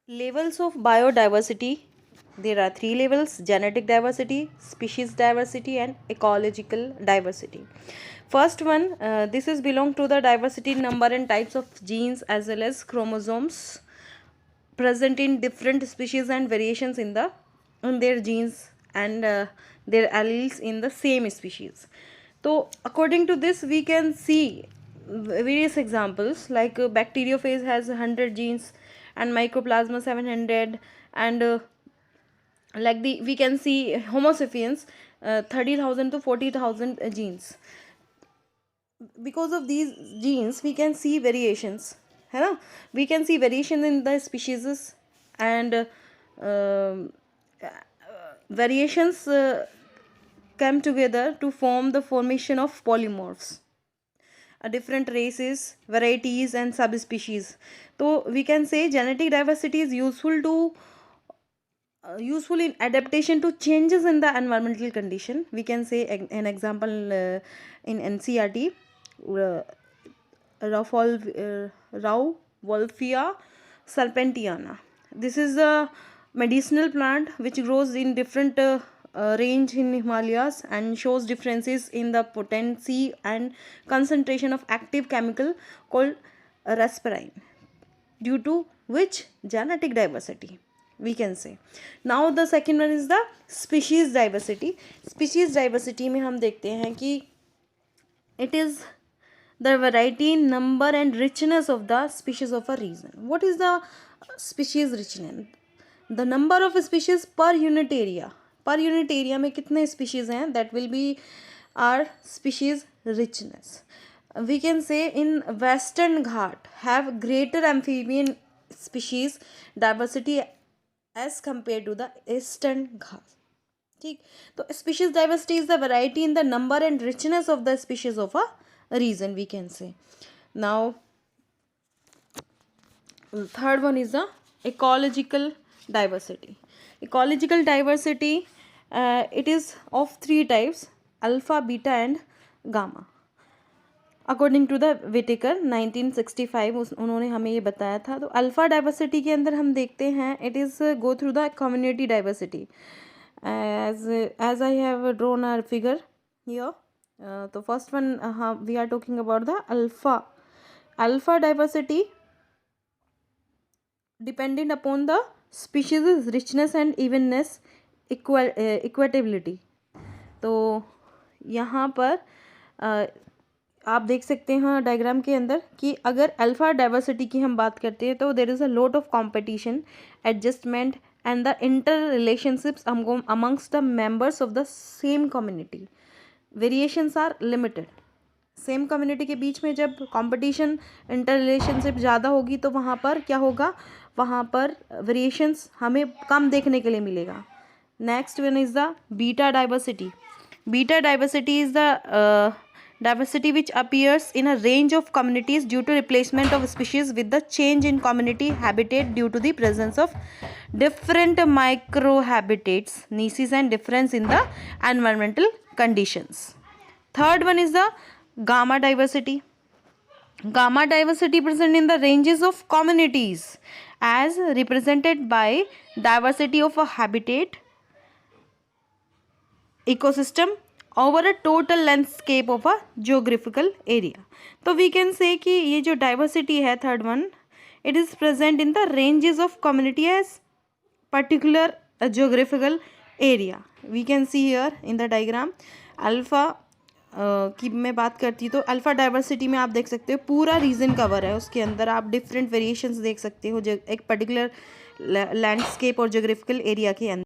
Levels of biodiversity. There are three levels: genetic diversity, species diversity, and ecological diversity. First one, this is belong to the diversity in number and types of genes as well as chromosomes present in different species and variations in their genes and their alleles in the same species. So according to this we can see various examples like bacteriophage has 100 genes and mycoplasma 700, and like we can see homo sapiens 30,000 to 40,000 genes. Because of these genes we can see variations, है ना, we can see variation in the species and variations come together to form the formation of polymorphs, different races, varieties and subspecies. So we can say genetic diversity is useful in adaptation to changes in the environmental condition. We can say an example in ncert, Rauwolfia serpentiana. This is a medicinal plant which grows in different range in Himalayas and shows differences in the potency and concentration of active chemical called rasparin, due to which genetic diversity we can say. Now the second one is the species diversity. Species diversity में हम देखते हैं कि it is the variety in number and richness of the species of a region. What is the species richness? The number of species per unit area. Per unit area में कितने species हैं, that will be our species richness. We can say in Western Ghat have greater amphibian species diversity as compared to the Eastern Ghat. ठीक, तो species diversity is the variety in the number and richness of the species of a region, we can say. Now third one is the ecological diversity. Ecological diversity, it is of three types: alpha, beta and gamma. According to the Whittaker 1965 उन्होंने हमें ये बताया था. तो alpha diversity के अंदर हम देखते हैं it is go through the community diversity as I have drawn a figure here. तो first one we are talking about the alpha diversity dependent upon the species richness and evenness equitability. तो यहाँ पर आप देख सकते हैं diagram के अंदर कि अगर अल्फ़ा डाइवर्सिटी की हम बात करते हैं तो there is a lot of competition, adjustment and the inter relationships amongst the members of the same community. Variations are limited. Same community के बीच में जब कंपटीशन, इंटर रिलेशनशिप ज़्यादा होगी तो वहाँ पर क्या होगा, वहाँ पर वेरिएशंस हमें कम देखने के लिए मिलेगा. Next one is the beta diversity. Beta diversity is the diversity which appears in a range of communities due to replacement of species with the change in community habitat due to the presence of different microhabitats, niches and difference in the environmental conditions. Third one is the gamma diversity. Gamma diversity present in the ranges of communities as represented by diversity of a habitat, ecosystem over a total landscape of a geographical area. तो we can say कि ये जो diversity है third one, it is present in the ranges of community as particular geographical area. We can see here in the diagram. Alpha की मैं बात करती तो अल्फ़ा डाइवर्सिटी में आप देख सकते हो पूरा रीजन कवर है, उसके अंदर आप डिफरेंट वेरिएशंस देख सकते हो एक पर्टिकुलर लैंडस्केप और जोग्राफिकल एरिया के अंदर.